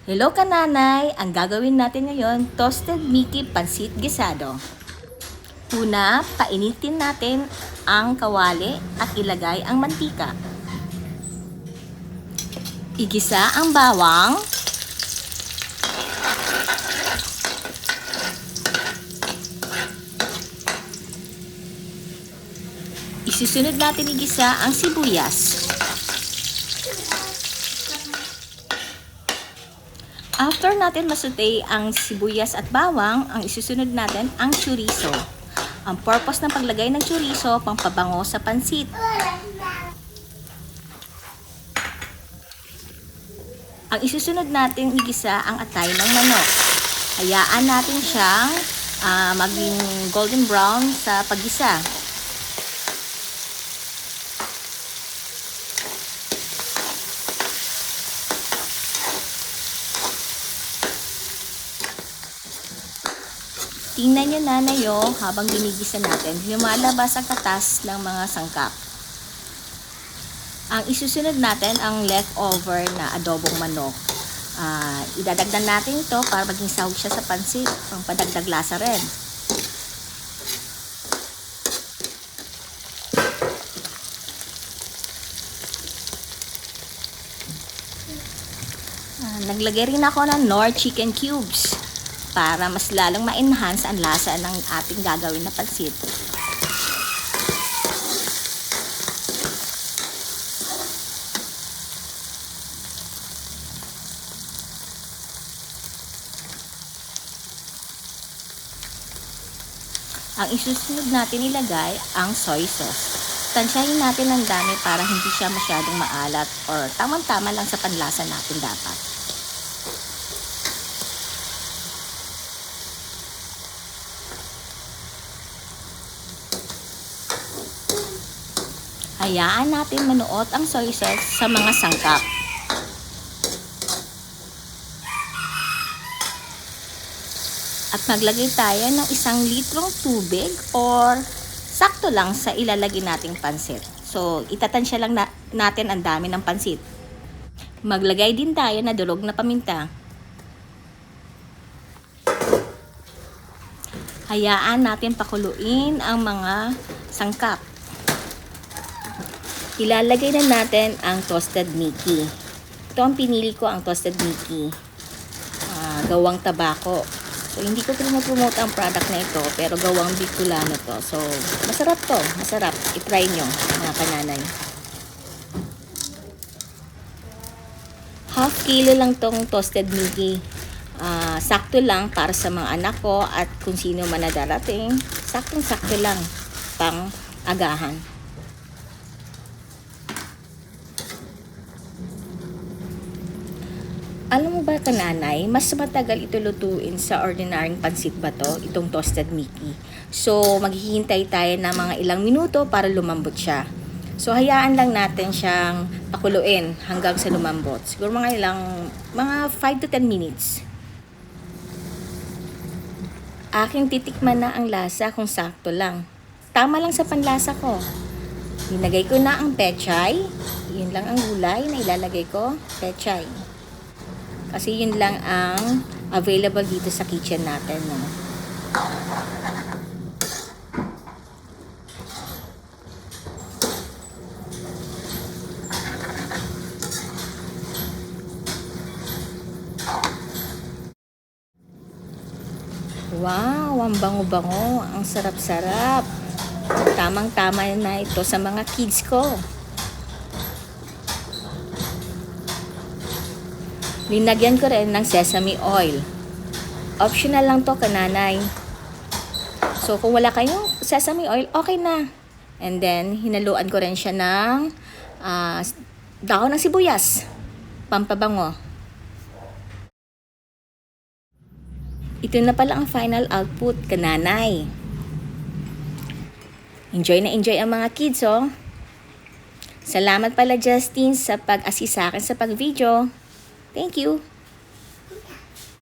Hello kananay! Ang gagawin natin ngayon, toasted Mickey Pansit Gisado. Una, painitin natin ang kawali at ilagay ang mantika. Igisa ang bawang. Isusunod natin igisa ang sibuyas. After natin masutay ang sibuyas at bawang, ang isusunod natin ang chorizo. Ang purpose ng paglagay ng chorizo, pampabango sa pansit. Ang isusunod natin igisa ang atay ng manok. Hayaan natin siyang maging golden brown sa paggisa. Tingnan nyo nanay habang ginigisa natin, lumalabas ang katas ng mga sangkap. Ang isusunod natin ang leftover na adobong manok. Idadagdag natin ito para maging sahog siya sa pansit, pang padagdag lasa rin. Naglagay rin ako ng Knorr chicken cubes para mas lalong ma-enhance ang lasa ng ating gagawin na pansit. Ang isusunod natin ilagay ang soy sauce. Tansyahin natin ang dami para hindi siya masyadong maalat or tamang-tama lang sa panlasa natin dapat. Hayaan natin manuot ang soy sauce sa mga sangkap. At maglagay tayo ng 1 litrong tubig or sakto lang sa ilalagay nating pansit. So, itatansya lang natin ang dami ng pansit. Maglagay din tayo na durog na paminta. Hayaan natin pakuluin ang mga sangkap. Ilalagay na natin ang toasted Mickey. Ito ang pinili ko, ang toasted Mickey. Gawang tabako. So, hindi ko promote ang product na ito, pero gawang Bicolano to. So, masarap to. Masarap. I-try nyo, mga kananay. Half kilo lang tong toasted Mickey. Sakto lang para sa mga anak ko at kung sino man na darating. Saktong-sakto lang pang agahan. Alam mo ba kananay, mas matagal ito lutuin sa ordinaryong pansit ba to, itong toasted Mickey. So, maghihintay tayo ng mga ilang minuto para lumambot siya. So, hayaan lang natin siyang pakuluin hanggang sa lumambot. Siguro mga 5 to 10 minutes. Aking titikman na ang lasa kung sakto lang. Tama lang sa panlasa ko. Nilagay ko na ang pechay. Yun lang ang gulay na ilalagay ko, pechay. Kasi yun lang ang available dito sa kitchen natin. No? Wow, ang bango-bango. Ang sarap-sarap. Tamang-tama na ito sa mga kids ko. Linagyan ko rin ng sesame oil. Optional lang to kananay. So, kung wala kayong sesame oil, okay na. And then, hinaluan ko rin siya ng dahon ng sibuyas. Pampabango. Ito na pala ang final output, kananay. Enjoy na enjoy ang mga kids, oh. Salamat pala, Justin, sa pag-assist sa akin sa pag-video. Thank you.